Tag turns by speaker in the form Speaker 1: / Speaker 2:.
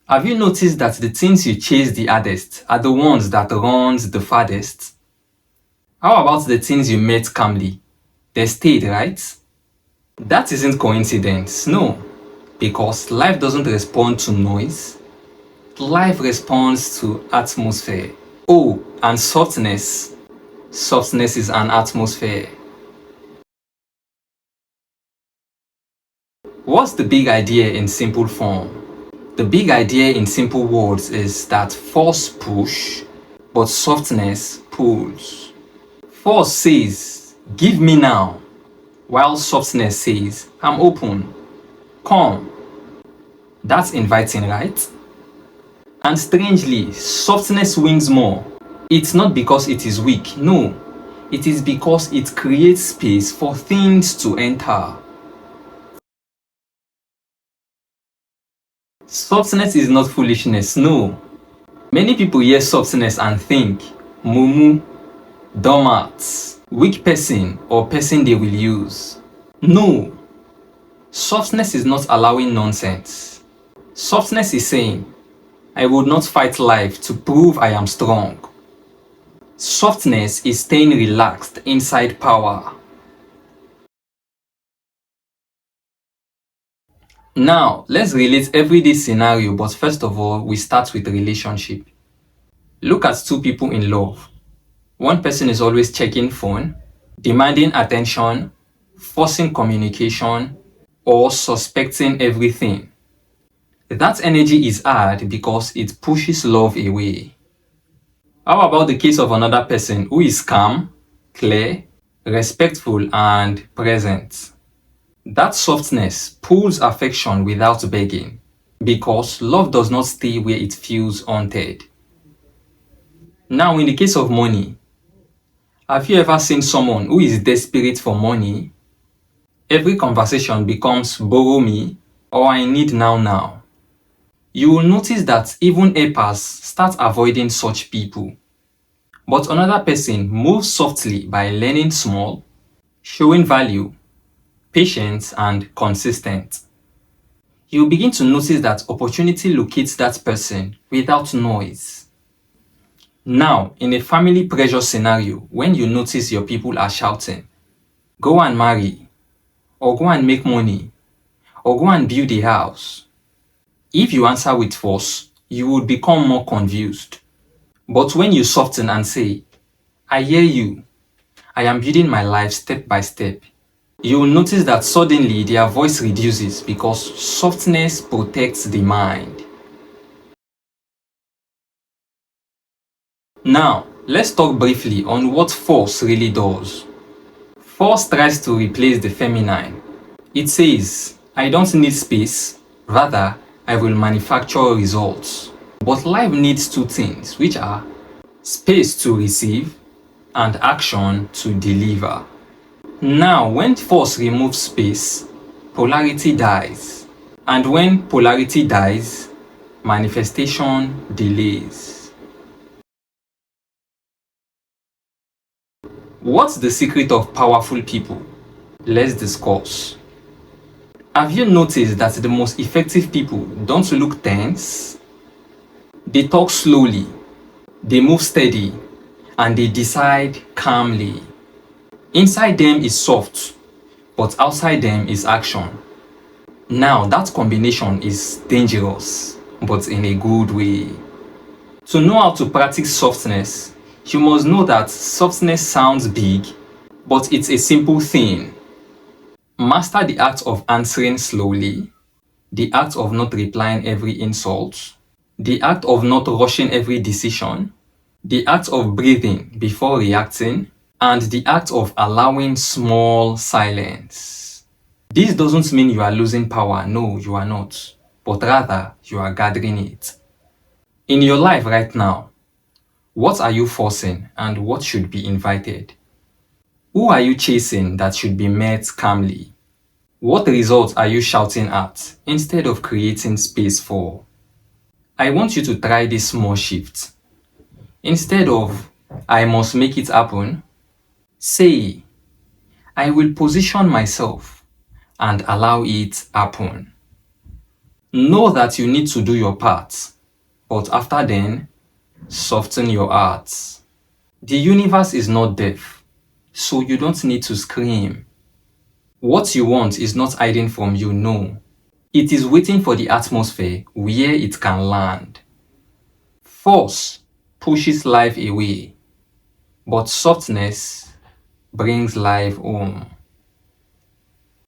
Speaker 1: Have you noticed that the things you chase the hardest are the ones that runs the farthest? How about the things you met calmly? They stayed, right? That isn't coincidence, no. Because life doesn't respond to noise. Life responds to atmosphere. Oh, and softness. Softness is an atmosphere. What's the big idea in simple form? The big idea in simple words is that force push, but softness pulls. Force says, give me now, while softness says, I'm open, come. That's inviting, right? And strangely, softness wins more. It's not because it is weak, no. It is because it creates space for things to enter. Softness is not foolishness, no. Many people hear softness and think, mumu, doormat, weak person or person they will use. No. Softness is not allowing nonsense. Softness is saying, I would not fight life to prove I am strong. Softness is staying relaxed inside power. Now, let's relate everyday scenario, but first of all, we start with relationship. Look at two people in love. One person is always checking phone, demanding attention, forcing communication, or suspecting everything. That energy is hard because it pushes love away. How about the case of another person who is calm, clear, respectful, and present? That softness pulls affection without begging because love does not stay where it feels haunted. Now, in the case of money, have you ever seen someone who is desperate for money? Every conversation becomes borrow me or I need now. You will notice that even helpers start avoiding such people. But another person moves softly by learning small, showing value, patient, and consistent. You begin to notice that opportunity locates that person without noise. Now, in a family pressure scenario, when you notice your people are shouting, go and marry, or go and make money, or go and build a house, if you answer with force, you would become more confused. But when you soften and say, I hear you, I am building my life step by step, you will notice that suddenly their voice reduces because softness protects the mind. Now, let's talk briefly on what force really does. Force tries to replace the feminine. It says, I don't need space, rather, I will manufacture results. But life needs two things, which are space to receive and action to deliver. Now, when force removes space, polarity dies. And when polarity dies, manifestation delays. What's the secret of powerful people? Let's discuss. Have you noticed that the most effective people don't look tense? They talk slowly, they move steady, and they decide calmly. Inside them is soft, but outside them is action. Now, that combination is dangerous, but in a good way. To know how to practice softness, you must know that softness sounds big, but it's a simple thing. Master the art of answering slowly, the art of not replying every insult, the art of not rushing every decision, the art of breathing before reacting, and the art of allowing small silence. This doesn't mean you are losing power, no, you are not, but rather you are gathering it. In your life right now, what are you forcing and what should be invited? Who are you chasing that should be met calmly? What results are you shouting at instead of creating space for? I want you to try this small shift. Instead of, I must make it happen, say, I will position myself and allow it happen. Know that you need to do your part, but after then, soften your heart. The universe is not deaf, so you don't need to scream. What you want is not hiding from you, no. It is waiting for the atmosphere where it can land. Force pushes life away, but softness brings life home.